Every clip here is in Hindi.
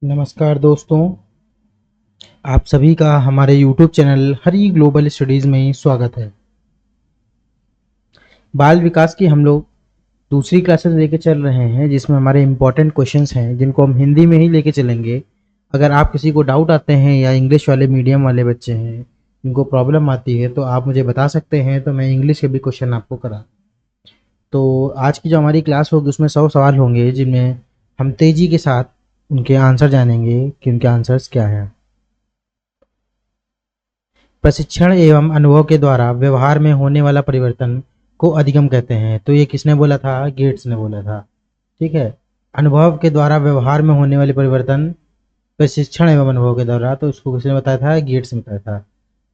नमस्कार दोस्तों, आप सभी का हमारे YouTube चैनल हरी ग्लोबल स्टडीज़ में स्वागत है। बाल विकास की हम लोग दूसरी क्लासेस लेके चल रहे हैं जिसमें हमारे इम्पोर्टेंट क्वेश्चंस हैं जिनको हम हिंदी में ही लेके चलेंगे। अगर आप किसी को डाउट आते हैं या इंग्लिश वाले मीडियम वाले बच्चे हैं जिनको प्रॉब्लम आती है तो आप मुझे बता सकते हैं, तो मैं इंग्लिश के भी क्वेश्चन आपको करा। तो आज की जो हमारी क्लास होगी उसमें 100 सवाल होंगे जिनमें हम तेज़ी के साथ उनके आंसर जानेंगे कि उनके आंसर्स क्या हैं। प्रशिक्षण एवं अनुभव के द्वारा व्यवहार में होने वाला परिवर्तन को अधिगम कहते हैं। तो ये किसने बोला था? गेट्स ने बोला था। ठीक है। अनुभव के द्वारा व्यवहार में होने वाले परिवर्तन प्रशिक्षण एवं अनुभव के द्वारा, तो उसको किसने बताया था? गेट्स ने बताया था।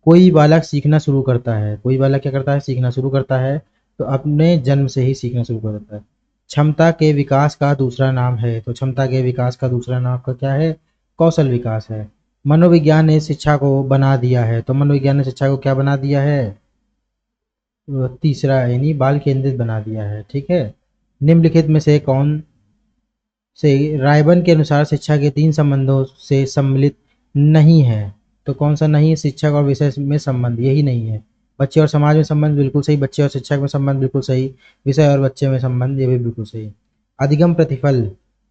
कोई बालक सीखना शुरू करता है, कोई बालक क्या करता है? सीखना शुरू करता है। तो अपने जन्म से ही सीखना शुरू कर देता है। क्षमता के विकास का दूसरा नाम है, तो क्षमता के विकास का दूसरा नाम आपका क्या है? कौशल विकास है। मनोविज्ञान ने शिक्षा को बना दिया है, तो मनोविज्ञान ने शिक्षा को क्या बना दिया है? तीसरा यानी बाल केंद्रित बना दिया है। ठीक है। निम्नलिखित में से कौन से रायबन के अनुसार शिक्षा के तीन संबंधों से सम्मिलित नहीं है? तो कौन सा नहीं है? शिक्षक और विषय में संबंध, यही नहीं है। बच्चे और समाज में संबंध बिल्कुल सही, बच्चे और शिक्षक में संबंध बिल्कुल सही, विषय और बच्चे में संबंध ये भी बिल्कुल सही। अधिगम प्रतिफल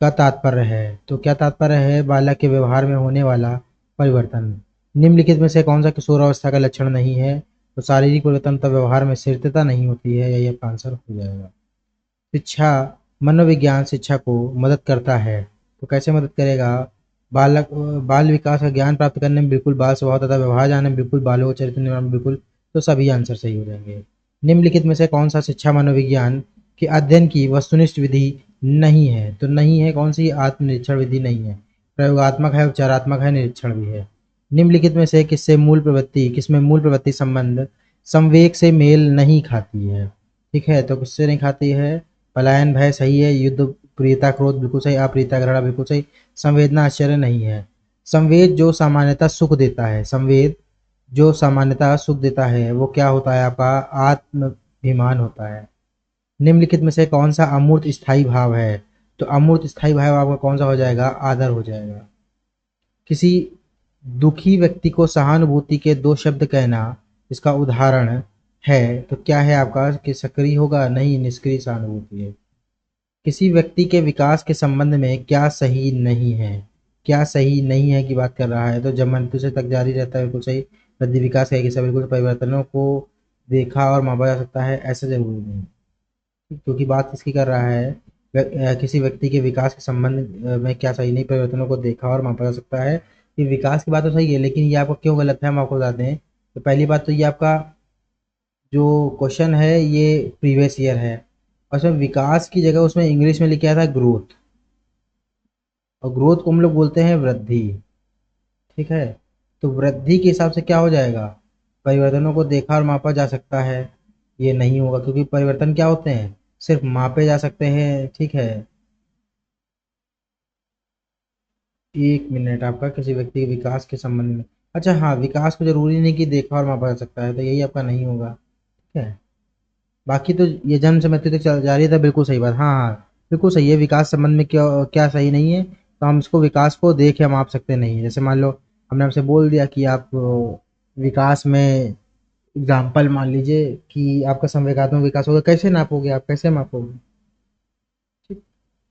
का तात्पर्य है, तो क्या तात्पर्य है? बालक के व्यवहार में होने वाला परिवर्तन। निम्नलिखित में से कौन सा किशोरावस्था का लक्षण नहीं है? तो शारीरिक परिवर्तन तथा व्यवहार में स्थिरता नहीं होती है, यही आपका आंसर हो जाएगा। शिक्षा मनोविज्ञान शिक्षा को मदद करता है, तो कैसे मदद करेगा? बालक बाल विकास का ज्ञान प्राप्त करने में बिल्कुल, बाल स्वभाव तथा व्यवहार जानने में बिल्कुल, बालों का चरित्र निर्माण में बिल्कुल। तो सभी आंसर सही हो जाएंगे। निम्नलिखित में से कौन सा शिक्षा मनोविज्ञान के अध्ययन की वस्तुनिष्ठ विधि नहीं है? तो नहीं है कौन सी? आत्मनिरीक्षण विधि नहीं है। प्रयोगात्मक है, उपचारात्मक है, निरीक्षण भी है। निम्नलिखित में से किसमें मूल प्रवृत्ति संबंध संवेग से मेल नहीं खाती है? ठीक है, तो किससे नहीं खाती है? पलायन भय सही है, युद्ध प्रियता क्रोध बिल्कुल सही, अप्रियता घृणा बिल्कुल सही, संवेदना आश्चर्य नहीं है। संवेद जो सामान्यतः सुख देता है, संवेद जो सामान्यतः सुख देता है वो क्या होता है आपका? आत्माभिमान होता है। निम्नलिखित में से कौन सा अमूर्त स्थायी भाव है? तो अमूर्त स्थायी भाव आपका कौन सा हो जाएगा? आदर हो जाएगा। किसी दुखी व्यक्ति को सहानुभूति के दो शब्द कहना इसका उदाहरण है, तो क्या है आपका? कि सक्रिय होगा? नहीं, निष्क्रिय सहानुभूति है। किसी व्यक्ति के विकास के संबंध में क्या सही नहीं है? क्या सही नहीं है की बात कर रहा है, तो जब मृत्यु से तक जारी रहता है बिल्कुल सही। वृद्धि विकास है कि सब बिल्कुल, परिवर्तनों को देखा और मापा जा सकता है, ऐसा जरूरी नहीं। क्योंकि बात किसकी कर रहा है? किसी व्यक्ति के विकास के संबंध में क्या सही नहीं, परिवर्तनों को देखा और मापा जा सकता है। ये विकास की बात तो सही है, लेकिन ये आपको क्यों गलत है हम आपको बता दें। तो पहली बात तो ये आपका जो क्वेश्चन है ये प्रीवियस ईयर है, और उसमें विकास की जगह उसमें इंग्लिश में लिखा था ग्रोथ, और ग्रोथ को हम लोग बोलते हैं वृद्धि। ठीक है। तो वृद्धि के हिसाब से क्या हो जाएगा? परिवर्तनों को देखा और मापा जा सकता है, ये नहीं होगा, क्योंकि परिवर्तन क्या होते हैं? सिर्फ मापे जा सकते हैं। ठीक है। एक मिनट, आपका किसी व्यक्ति के विकास के संबंध में, अच्छा हाँ, विकास को जरूरी नहीं कि देखा और मापा जा सकता है, तो यही आपका नहीं होगा। ठीक है। बाकी तो ये जन्म से मृत्यु तक चल जारी था, बिल्कुल सही बात। हाँ हाँ, बिल्कुल सही है। विकास संबंध में क्या क्या सही नहीं है? तो हम इसको विकास को देख या माप सकते नहीं है। जैसे मान लो हमने आपसे बोल दिया कि आप विकास में एग्जाम्पल मान लीजिए कि आपका संवेगात्मक विकास होगा, कैसे नापोगे आप? कैसे मापोगे? ठीक।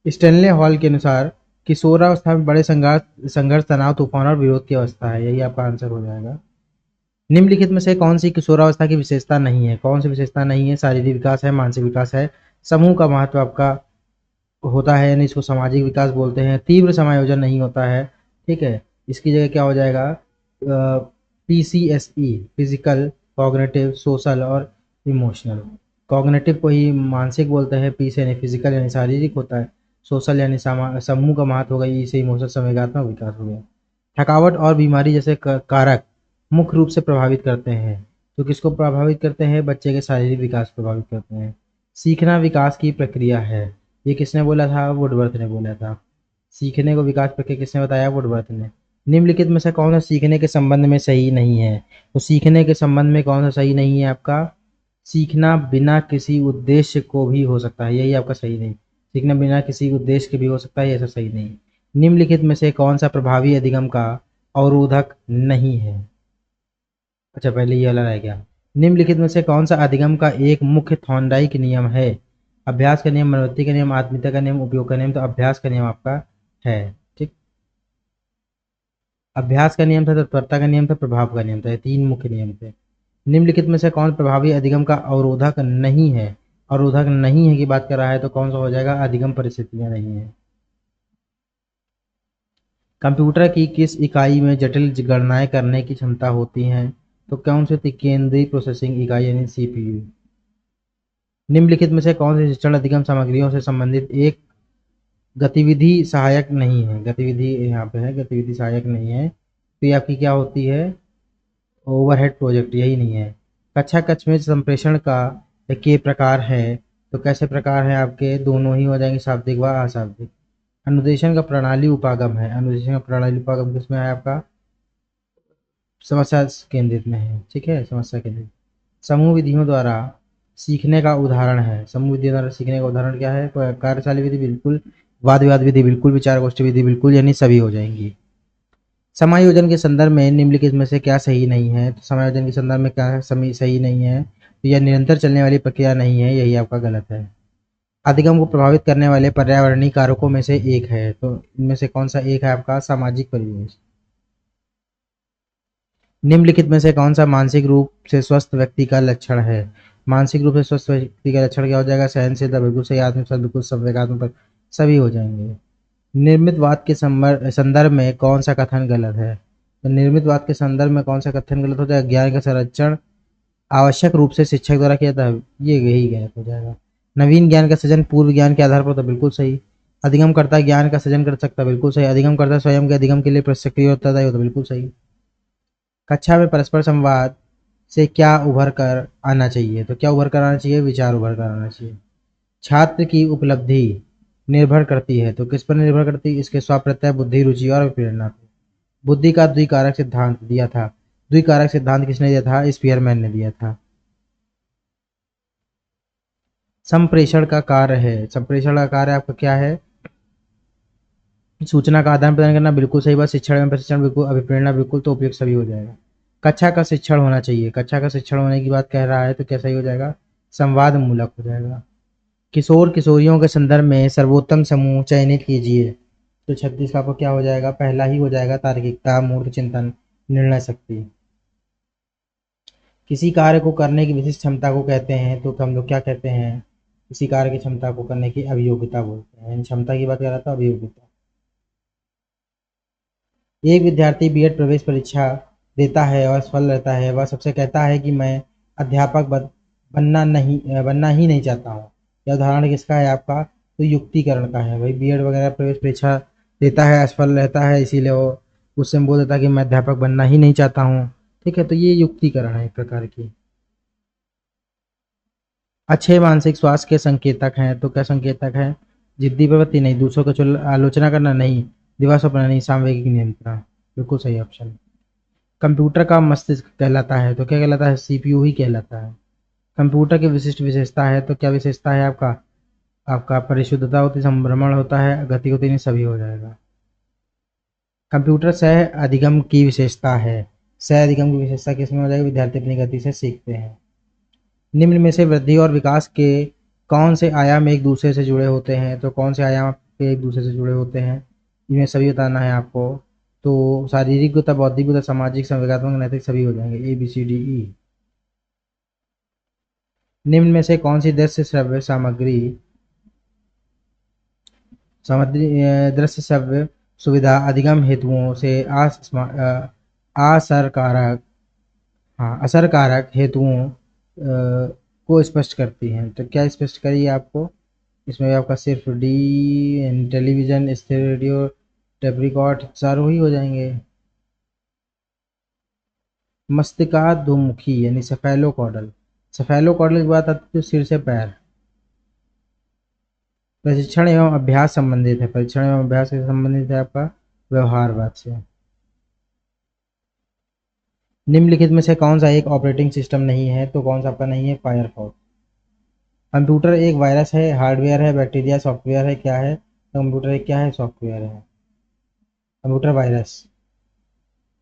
स्टेनले हॉल के अनुसार किशोरावस्था में बड़े संघर्ष संघर्ष तनाव तूफान और विरोध की अवस्था है, यही आपका आंसर हो जाएगा। निम्नलिखित में से कौन सी किशोरावस्था की विशेषता नहीं है? कौन सी विशेषता नहीं है? शारीरिक विकास है, मानसिक विकास है, समूह का महत्व आपका होता है, यानी इसको सामाजिक विकास बोलते हैं, तीव्र समायोजन नहीं होता है। ठीक है। इसकी जगह क्या हो जाएगा? PCSE, फिजिकल, कॉग्निटिव, सोशल और इमोशनल। कॉग्निटिव को ही मानसिक बोलते हैं, पी से यानी फिजिकल यानी शारीरिक होता है, सोशल यानी समूह का महत्व होगा, ई से इमोशनल संवेगात्मक विकास हो गया। थकावट और बीमारी जैसे कारक मुख्य रूप से प्रभावित करते हैं, तो किसको प्रभावित करते हैं? बच्चे के शारीरिक विकास को प्रभावित करते हैं। सीखना विकास की प्रक्रिया है, ये किसने बोला था? वुडवर्थ ने बोला था। सीखने को विकास प्रक्रिया किसने बताया? वुडवर्थ ने। निम्नलिखित में से कौन सा सीखने के संबंध में सही नहीं है? तो सीखने के संबंध में कौन सा सही नहीं है आपका? सीखना बिना किसी उद्देश्य को भी हो सकता है, यही आपका सही नहीं। सीखना बिना किसी उद्देश्य के भी हो सकता है, ऐसा सही नहीं। निम्नलिखित में से कौन सा प्रभावी अधिगम का अवरोधक नहीं है? अच्छा, पहले ये वाला रह गया। निम्नलिखित में से कौन सा अधिगम का एक मुख्य थॉर्नडाइक नियम है? अभ्यास का नियम, मनोवृत्ति का नियम, आत्मीयता का नियम, उपयोग का नियम। तो अभ्यास का नियम आपका है। ठीक, अभ्यास का नियम था, तत्परता का नियम था, प्रभाव का नियम था, ये तीन मुख्य नियम थे। निम्नलिखित में से कौन प्रभावी अधिगम का अवरोधक नहीं है? अवरोधक नहीं है की बात कर रहा है तो कौन सा हो जाएगा? अधिगम परिस्थितियां नहीं है। कंप्यूटर की किस इकाई में जटिल गणनाएं करने की क्षमता होती है? तो कौन सी? केंद्रीय प्रोसेसिंग इकाई यानी सीपीयू। निम्नलिखित में से कौन सी शिक्षण अधिगम सामग्रियों से संबंधित एक गतिविधि सहायक नहीं है? गतिविधि यहाँ पे है, गतिविधि सहायक नहीं है तो ये आपकी क्या होती है? ओवरहेड प्रोजेक्ट, यही नहीं है। कक्षा कक्ष में संप्रेषण का के प्रकार है तो कैसे प्रकार है आपके? दोनों ही हो जाएंगे, शाब्दिक व अशाब्दिक। अनुदेशन का प्रणाली उपागम है, अनुदेशन का प्रणाली उपागम किसमें है आपका? समस्या केंद्रित में है। ठीक है, समस्या केंद्रित। समूह विधियों द्वारा सीखने का उदाहरण है, समूह विधियों द्वारा सीखने का उदाहरण क्या है? कार्यशाला विधि बिल्कुल, वाद विवाद विधि बिल्कुल, विचार गोष्ठी विधि बिल्कुल, यानी सभी हो जाएंगी। समायोजन के संदर्भ में निम्नलिखित में से क्या सही नहीं है? तो समायोजन के संदर्भ में क्या सही नहीं है? तो यह निरंतर चलने वाली प्रक्रिया नहीं है, यही आपका गलत है। अधिगम को प्रभावित करने वाले पर्यावरणीय कारकों में से एक है, तो इनमें से कौन सा एक है आपका? सामाजिक परिवेश। निम्नलिखित में से कौन सा मानसिक रूप से स्वस्थ व्यक्ति का लक्षण है? मानसिक रूप से स्वस्थ व्यक्ति का लक्षण क्या हो जाएगा? सहनशीलता बिल्कुल सही, आत्मविश्वास बिल्कुल, संवेगात्मक सभी हो जाएंगे। निर्मितवाद के संदर्भ में कौन सा कथन गलत है? तो निर्मितवाद के संदर्भ में कौन सा कथन गलत हो जाएगा? ज्ञान का संरक्षण आवश्यक रूप से शिक्षक द्वारा किया जाता है, ये यही गलत हो जाएगा। नवीन ज्ञान का सृजन पूर्व ज्ञान के आधार पर, तो बिल्कुल सही। अधिगम करता ज्ञान का सृजन कर सकता, बिल्कुल सही। अधिगम करता स्वयं के अधिगम के लिए सक्रिय होता है, तो बिल्कुल सही। कक्षा में परस्पर संवाद से क्या उभर कर आना चाहिए? तो क्या उभर कर आना चाहिए? विचार उभर कर आना चाहिए। छात्र की उपलब्धि निर्भर करती है, तो किस पर निर्भर करती है? इसके स्वप्रत्यय, बुद्धि, रुचि और प्रेरणा पर। बुद्धि का द्विकारक सिद्धांत दिया था, द्विकारक सिद्धांत किसने दिया था? स्पीयरमैन ने दिया था। संप्रेषण का कार्य है, संप्रेषण का कार्य आपका क्या है? सूचना का आदान प्रदान करना, बिल्कुल सही बात। शिक्षण एवं प्रशिक्षण बिल्कुल, अभिप्रेरणा बिल्कुल, तो उपयुक्त सभी हो जाएगा। कक्षा का शिक्षण होना चाहिए, कक्षा का शिक्षण होने की बात कह रहा है तो क्या सही हो जाएगा? संवाद मूलक हो जाएगा। किशोर किशोरियों के संदर्भ में सर्वोत्तम समूह चयनित कीजिए, तो 36 का आपको क्या हो जाएगा? पहला ही हो जाएगा, तार्किकता, मूर्त चिंतन, निर्णय शक्ति। किसी कार्य को करने की विशिष्ट क्षमता को कहते हैं, तो हम लोग क्या कहते हैं? किसी कार्य की क्षमता को करने की अभियोग्यता बोलते हैं, यानी क्षमता की बात कर रहा था, अभियोग्यता। एक विद्यार्थी बीएड प्रवेश परीक्षा देता है और सफल रहता है, वह सबसे कहता है कि मैं अध्यापक बनना ही नहीं चाहता हूँ। यह उदाहरण किसका है आपका? तो युक्तिकरण का है। भाई बीएड वगैरह प्रवेश परीक्षा देता है, असफल रहता है, इसीलिए वो उससे बोल देता है कि मैं अध्यापक बनना ही नहीं चाहता हूँ। ठीक है, तो ये युक्तिकरण है एक प्रकार की। अच्छे मानसिक स्वास्थ्य के संकेतक हैं, तो क्या संकेतक है? जिद्दी प्रवृत्ति नहीं, दूसरों का आलोचना करना नहीं, दिवस अपना नहीं, सामवेगिक नियंत्रण, बिल्कुल सही ऑप्शन। कंप्यूटर का मस्तिष्क कहलाता है, तो क्या कहलाता है? सीपीयू ही कहलाता है। कंप्यूटर की विशिष्ट विशेषता है, तो क्या विशेषता है आपका? आपका परिशुद्धता होती, संभ्रमण होता है, गति होती नहीं, सभी हो जाएगा। कंप्यूटर सह अधिगम की विशेषता है, सह अधिगम की विशेषता किसमें हो जाएगी? विद्यार्थी अपनी गति से सीखते हैं। निम्न में से वृद्धि और विकास के कौन से आयाम एक दूसरे से जुड़े होते हैं? तो कौन से आयाम आपके एक दूसरे से जुड़े होते हैं? इनमें सभी बताना है आपको। तो शारीरिक गुता, बौद्धिक गुता, सामाजिक, संवेगात्मक, नैतिक, सभी हो जाएंगे, A B C D E. निम्न में से कौन सी दृश्य श्रव्य सामग्री दृश्य श्रव्य सुविधा अधिगम हेतुओं से असरकारक, हाँ, असरकारक हेतुओं को स्पष्ट करती हैं? तो क्या स्पष्ट करिए आपको? इसमें आपका सिर्फ D, television, stereo, radio, tape record, चारों ही हो जाएंगे। मस्तिष्काधोमुखी यानी सेफेलोकॉडल, सेफेलोकॉडल की बात आती है तो सिर से पैर। प्रशिक्षण एवं अभ्यास संबंधित है, परीक्षण एवं अभ्यास से संबंधित है आपका व्यवहारवाद से। निम्नलिखित में से कौन सा एक ऑपरेटिंग सिस्टम नहीं है? तो कौन सा आपका नहीं है? फायरफॉक्स। कंप्यूटर एक वायरस है, हार्डवेयर है, बैक्टीरिया सॉफ्टवेयर है, क्या है? तो कंप्यूटर एक क्या है? सॉफ्टवेयर है। Computer virus.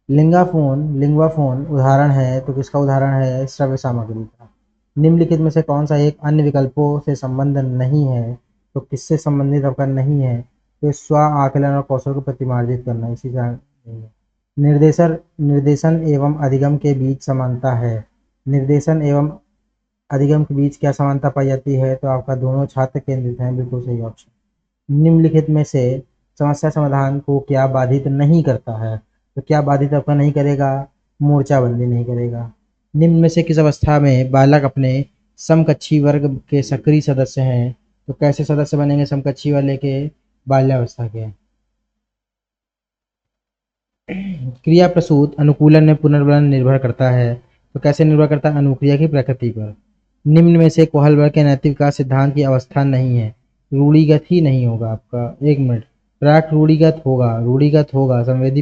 लिंग्वाफोन उदाहरण है तो किसका उदाहरण है? श्रव्य सामग्री का। निम्नलिखित में से कौन सा एक अन्य विकल्पों से संबंध नहीं है? तो किससे संबंधित आपका नहीं है? तो स्व आकलन और कौशल को प्रतिमार्जित करना, इसी का नहीं है। निर्देशन एवं अधिगम के बीच समानता है। निर्देशन एवं अधिगम के बीच क्या समानता पाई जाती है? तो आपका दोनों छात्र केंद्रित हैं, बिल्कुल सही ऑप्शन। निम्नलिखित में से समस्या समाधान को क्या बाधित नहीं करता है? तो क्या बाधित आपका नहीं करेगा? मोर्चाबंदी नहीं करेगा। निम्न में से किस अवस्था में बालक अपने समकक्षी वर्ग के सक्रिय सदस्य हैं? तो कैसे सदस्य बनेंगे समकक्षी वाले के? बाल्यावस्था के। क्रिया प्रसूत अनुकूलन में पुनर्वलन निर्भर करता है, तो कैसे निर्भर करता है? अनुक्रिया की प्रकृति पर। निम्न में से कोहल वर्ग के नैतिक विकास सिद्धांत की अवस्था नहीं है, रूढ़िगत ही नहीं होगा आपका। एक मिनट, प्राक रूढ़िगत होगा, संवेदी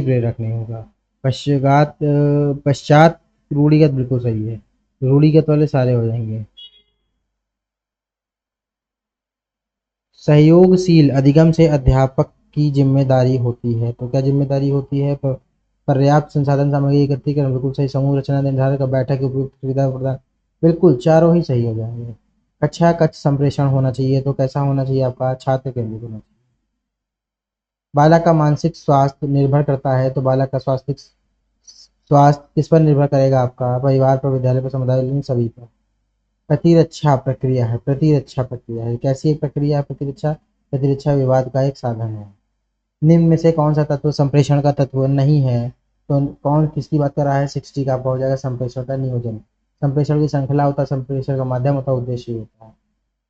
प्रेरक नहीं होगा। पश्चात रूढ़िगत बिल्कुल सही है, रूढ़िगत वाले सारे हो जाएंगे। सहयोगशील अधिगम से अध्यापक की जिम्मेदारी होती है, तो क्या जिम्मेदारी होती है? पर्याप्त संसाधन सामग्री एकत्रीकरण, बिल्कुल सही। समूह रचना निर्धारण का, बैठक की उपयुक्त सुविधा प्रदान, बिल्कुल चारों ही सही हो जाएंगे। कक्षा कक्ष संप्रेषण होना चाहिए, तो कैसा होना चाहिए आपका? छात्र केंद्रित होना चाहिए। बालक का मानसिक स्वास्थ्य निर्भर करता है, तो बालक का स्वास्थ्य किस पर निर्भर करेगा आपका? परिवार पर, विद्यालय पर, समुदाय, इन सभी पर। प्रतिरक्षा प्रक्रिया है। कैसी एक प्रक्रिया है प्रतिरक्षा? प्रतिरक्षा विवाद का एक साधन है। निम्न में से कौन सा तत्व संप्रेषण का तत्व नहीं है? तो कौन किसकी बात कर रहा है? 60 का आपका हो जाएगा संप्रेषण का नियोजन। संप्रेषण की श्रृंखला होता है, संप्रेषण का माध्यम होता है, उद्देश्य होता है।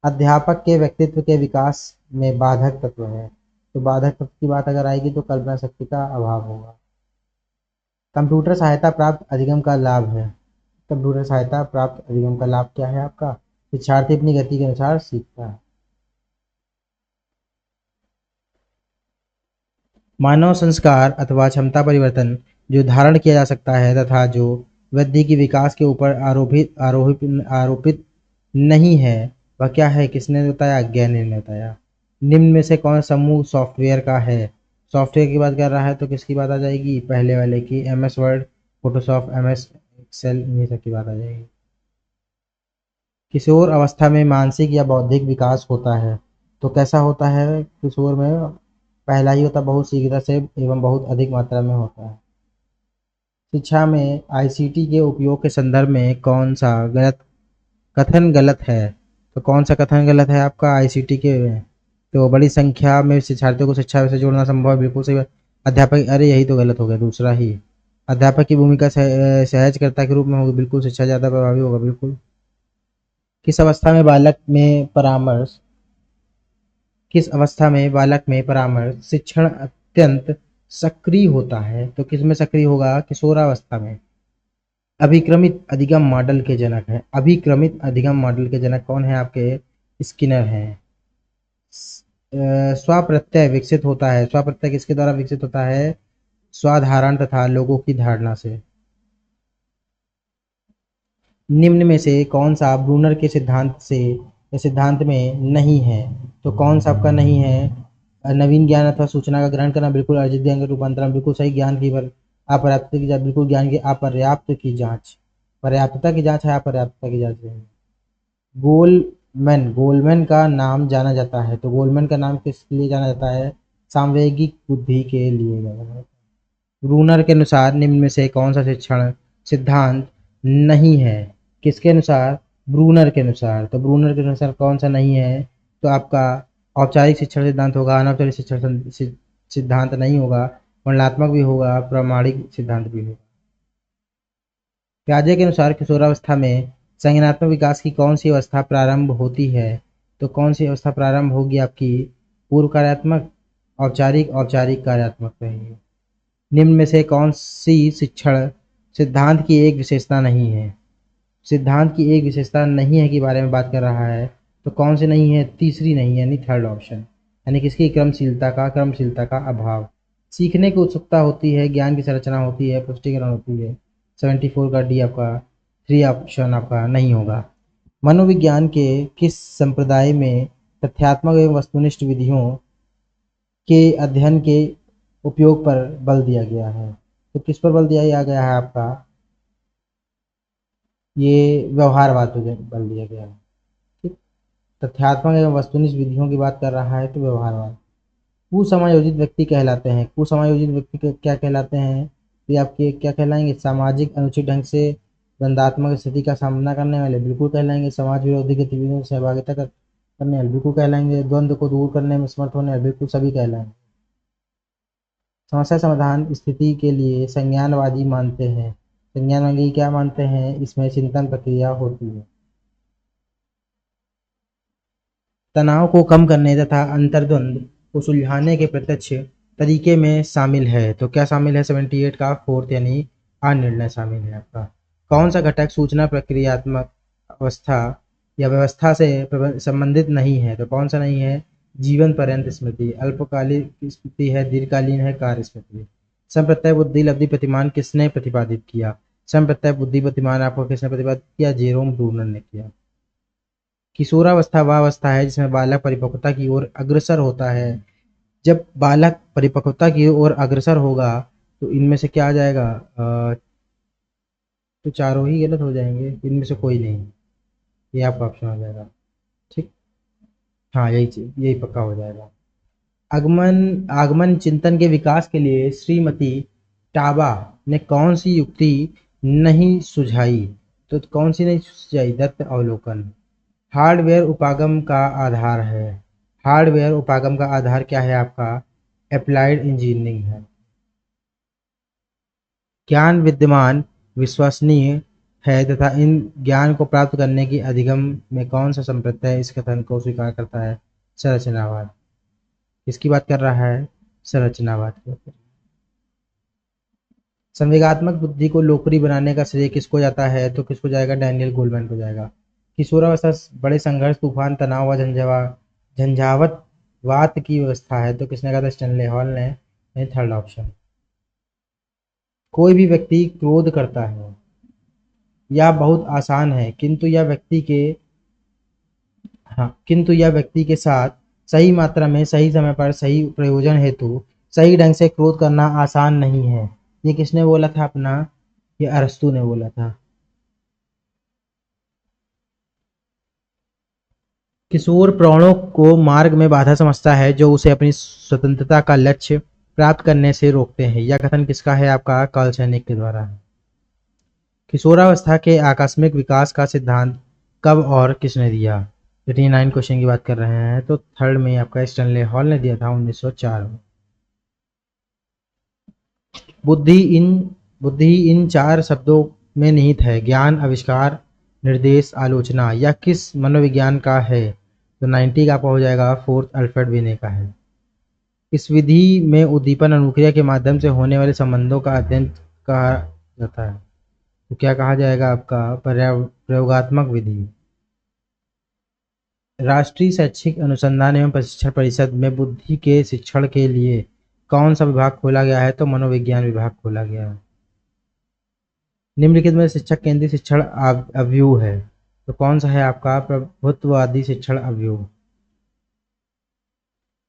अध्यापक के व्यक्तित्व के विकास में बाधक तत्व है, तो बाधक तत्व की बात अगर आएगी तो कल्पना शक्ति का अभाव होगा। कंप्यूटर सहायता प्राप्त अधिगम का लाभ है। कंप्यूटर सहायता प्राप्त अधिगम का लाभ क्या है आपका? शिक्षार्थी अपनी गति के अनुसार सीखता है। मानव संस्कार अथवा क्षमता परिवर्तन जो धारण किया जा सकता है तथा जो वृद्धि की विकास के ऊपर आरोपित नहीं है, वह क्या है? किसने बताया? ज्ञानी ने बताया। निम्न में से कौन समूह सॉफ्टवेयर का है? सॉफ्टवेयर की बात कर रहा है तो किसकी बात आ जाएगी? पहले वाले की, M S Word, Photoshop, M S Excel, इन्हीं सब की बात आ जाएगी। किशोर अवस्था में मानसिक या बौद्धिक विकास होता है, तो कैसा होता है? किशोर में पहला ही होता, बहुत शीघ्रता से एवं बहुत अधिक मात्रा में होता है। शिक्षा में आईसीटी के उपयोग के संदर्भ में कौन सा कथन गलत है? तो कौन सा कथन गलत है आपका आईसीटी के? तो बड़ी संख्या में शिक्षार्थियों को शिक्षा से जोड़ना संभव है, बिल्कुल सही बात। अध्यापक, अरे यही तो गलत हो गया, दूसरा ही। अध्यापक की भूमिका सहजकर्ता के रूप में होगी, बिल्कुल। शिक्षा ज़्यादा प्रभावी होगा, बिल्कुल। किस अवस्था में बालक में परामर्श शिक्षण अत्यंत सक्रिय होता है? तो किस में सक्रिय होगा? किशोरावस्था में। अभिक्रमित अधिगम मॉडल के जनक कौन है आपके? स्किनर हैं। स्वप्रत्यय विकसित होता है, स्वप्रत्यय किसके द्वारा विकसित होता है? स्वाधारण तथा लोगों की धारणा से। निम्न में से कौन सा ब्रूनर के सिद्धांत में नहीं है? तो कौन सा आपका नहीं है? नवीन ज्ञान अथवा सूचना का ग्रहण करना, बिल्कुल। अर्जित ज्ञान का रूपांतरण, बिल्कुल सही। ज्ञान की अपर्याप्तता की जांच, बिल्कुल। ज्ञान की अपर्याप्त की जांच, पर्याप्तता की जांच है, अपर्याप्तता की जांच नहीं। गोलमैन का नाम जाना जाता है, तो गोलमैन का नाम किस लिए जाना जाता है? सांवेगिक बुद्धि के लिए जाना जाता है। ब्रूनर के अनुसार निम्न में से कौन सा शिक्षण सिद्धांत नहीं है? किसके अनुसार? ब्रूनर के अनुसार। तो ब्रूनर के अनुसार कौन सा नहीं है? तो आपका औपचारिक शिक्षण सिद्धांत होगा, अनौपचारिक शिक्षण सिद्धांत नहीं होगा, वर्णनात्मक भी होगा, प्रामाणिक सिद्धांत भी होगा। पियाजे के अनुसार किशोरावस्था में संज्ञानात्मक विकास की कौन सी अवस्था प्रारंभ होती है? तो कौन सी अवस्था प्रारंभ होगी आपकी? पूर्व कार्यात्मक, औपचारिक, औपचारिक कार्यात्मक रहेगी। निम्न में से कौन सी शिक्षण सिद्धांत की एक विशेषता नहीं है? सिद्धांत की एक विशेषता नहीं है के बारे में बात कर रहा है, तो कौन सी नहीं है? तीसरी नहीं है, यानी थर्ड ऑप्शन, यानी किसकी? क्रमशीलता का अभाव। सीखने की उत्सुकता होती है, ज्ञान की संरचना होती है, पुष्टिकरण होती है। 74 का डी आपका, थ्री ऑप्शन आपका नहीं होगा। मनोविज्ञान के किस संप्रदाय में तथ्यात्मक एवं वस्तुनिष्ठ विधियों के अध्ययन के उपयोग पर बल दिया गया है। तो किस पर बल दिया गया है आपका, ये व्यवहारवाद पर बल दिया गया है। ठीक। तथ्यात्मक एवं वस्तुनिष्ठ विधियों की बात कर रहा है तो व्यवहारवाद। कुसमायोजित व्यक्ति कहलाते हैं, कुसमायोजित व्यक्ति क्या कहलाते हैं, ये आपके क्या कहलाएंगे, सामाजिक अनुचित ढंग से दंडात्मक स्थिति का सामना करने वाले बिल्कुल कहलाएंगे, समाज विरोधी गतिविधियों में सहभागिता करने वाले बिल्कुल कहलाएंगे, द्वंद्व को दूर करने में समर्थ होने वाले बिल्कुल सभी कहलाएंगे। समस्या समाधान स्थिति के लिए संज्ञानवादी मानते हैं, संज्ञानवादी क्या मानते हैं, इसमें चिंतन प्रक्रिया होती है। तनाव को कम करने तथा अंतर्द्वंद को सुलझाने के प्रत्यक्ष तरीके में शामिल है। तो क्या शामिल है, 78 का फोर्थ यानी अनिर्णय शामिल है आपका। कौन सा घटक सूचना प्रक्रियात्मक अवस्था या व्यवस्था से संबंधित नहीं है, तो कौन सा नहीं है, जीवन पर्यंत स्मृति, अल्पकालिक स्मृति है, दीर्घकालीन है, कार्य स्मृति। संप्रत्यय बुद्धि लब्धि प्रतिमान किसने प्रतिपादित किया, संप्रत्यय बुद्धि प्रतिमान आपको किसने प्रतिपादित किया, जेरोम ब्रूनर ने किया। किशोरावस्था वह अवस्था है जिसमें बालक परिपक्वता की ओर अग्रसर होता है। जब बालक परिपक्वता की ओर अग्रसर होगा तो इनमें से क्या आ जाएगा, तो चारों ही गलत हो जाएंगे, इनमें से कोई नहीं, ये आपका ऑप्शन हो जाएगा। ठीक। हाँ, यही चीज यही पक्का हो जाएगा। आगमन आगमन चिंतन के विकास के लिए श्रीमती टाबा ने कौन सी युक्ति नहीं सुझाई, तो कौन सी नहीं सुझाई, दत्त अवलोकन। हार्डवेयर उपागम का आधार है, हार्डवेयर उपागम का आधार क्या है आपका, अप्लाइड इंजीनियरिंग है। ज्ञान विद्यमान विश्वसनीय है तथा इन ज्ञान को प्राप्त करने की अधिगम में कौन सा संप्रदाय इस कथन को स्वीकार करता है, संरचनावाद। किसकी बात कर रहा है, संरचनावाद की। संवेगात्मक बुद्धि को लोकप्रिय बनाने का श्रेय किसको जाता है, तो किसको जाएगा, डैनियल गोलमैन को जाएगा। किशोरावस्था बड़े संघर्ष तूफान तनाव व झंझावत वात की व्यवस्था है, तो किसने कहा था, स्टैनले हॉल ने, थर्ड ऑप्शन। कोई भी व्यक्ति क्रोध करता है या बहुत आसान है, किंतु यह व्यक्ति के साथ सही मात्रा में सही समय पर सही प्रयोजन हेतु सही ढंग से क्रोध करना आसान नहीं है। ये किसने बोला था अपना, ये अरस्तु ने बोला था। किशोर प्राणों को मार्ग में बाधा समझता है जो उसे अपनी स्वतंत्रता का लक्ष्य प्राप्त करने से रोकते हैं। यह कथन किसका है आपका, कार्ल सैनिक के द्वारा है। किशोरावस्था के आकस्मिक विकास का सिद्धांत कब और किसने दिया, 89 क्वेश्चन की बात कर रहे हैं, तो थर्ड में आपका स्टैनले हॉल ने दिया था 1904 में। बुद्धि इन बुद्धि इन चार शब्दों में निहित है, ज्ञान, आविष्कार, निर्देश, आलोचना। यह किस मनोविज्ञान का है, तो 90 का आपका हो जाएगा फोर्थ, अल्फ्रेड बिने का है। इस विधि में उद्दीपन अनुक्रिया के माध्यम से होने वाले संबंधों का अध्ययन कहा जाता है, तो क्या कहा जाएगा आपका, प्रयोगात्मक विधि। राष्ट्रीय शैक्षिक अनुसंधान एवं प्रशिक्षण परिषद में बुद्धि के शिक्षण के लिए कौन सा विभाग खोला गया है, तो मनोविज्ञान विभाग खोला गया है। निम्नलिखित में शिक्षक केंद्रीय शिक्षण अवयव है, तो कौन सा है आपका, प्रभुत्ववादी शिक्षण अवयव।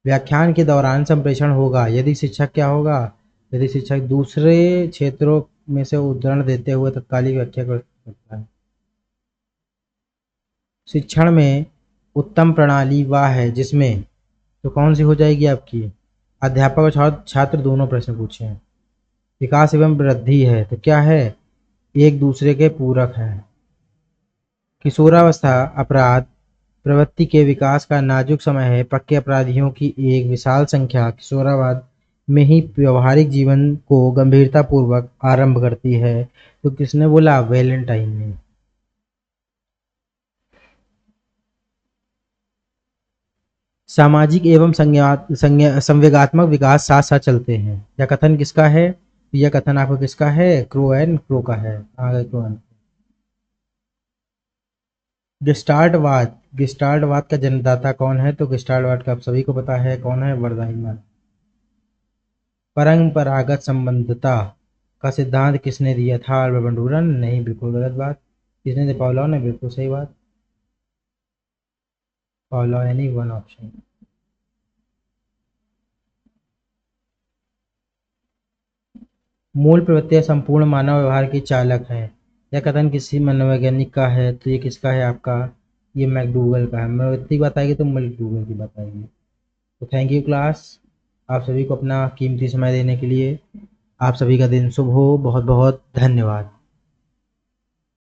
व्याख्यान के दौरान संप्रेषण होगा यदि शिक्षक क्या होगा, यदि शिक्षक दूसरे क्षेत्रों में से उदाहरण देते हुए तत्कालिक व्याख्या कर सकता है। शिक्षण में उत्तम प्रणाली वह है जिसमें, तो कौन सी हो जाएगी आपकी, अध्यापक और छात्र दोनों प्रश्न पूछे हैं। विकास एवं वृद्धि है, तो क्या है, एक दूसरे के पूरक है। किशोरावस्था अपराध प्रवृत्ति के विकास का नाजुक समय है, पक्के अपराधियों की एक विशाल संख्या किशोरावस्था में ही व्यवहारिक जीवन को गंभीरतापूर्वक आरंभ करती है, तो किसने बोला, वैलेंटाइन ने। सामाजिक एवं संवेगात्मक विकास साथ साथ चलते हैं, यह कथन किसका है, यह कथन आपको किसका है, क्रो का है। आगे क्रोएन। गेस्टाल्टवाद का जन्मदाता कौन है, तो गेस्टाल्टवाद का आप सभी को पता है कौन है, वर्दाइमर। परंपरागत संबंधता का सिद्धांत किसने दिया था, अल्बर्ट बंडूरन, नहीं बिल्कुल गलत बात। किसने दिया, पावलोव ने, बिल्कुल सही बात, पावलोव यानी वन ऑप्शन। मूल प्रवृत्तियाँ संपूर्ण मानव व्यवहार की चालक है। यह कथन किसी मनोवैज्ञानिक का है, तो ये किसका है आपका? ये मैकडूगल का है। मनोवृत्ति की बात आएगी तो मैकडूगल की बात आएगी। तो थैंक यू क्लास, आप सभी को अपना कीमती समय देने के लिए। आप सभी का दिन शुभ हो। बहुत बहुत धन्यवाद।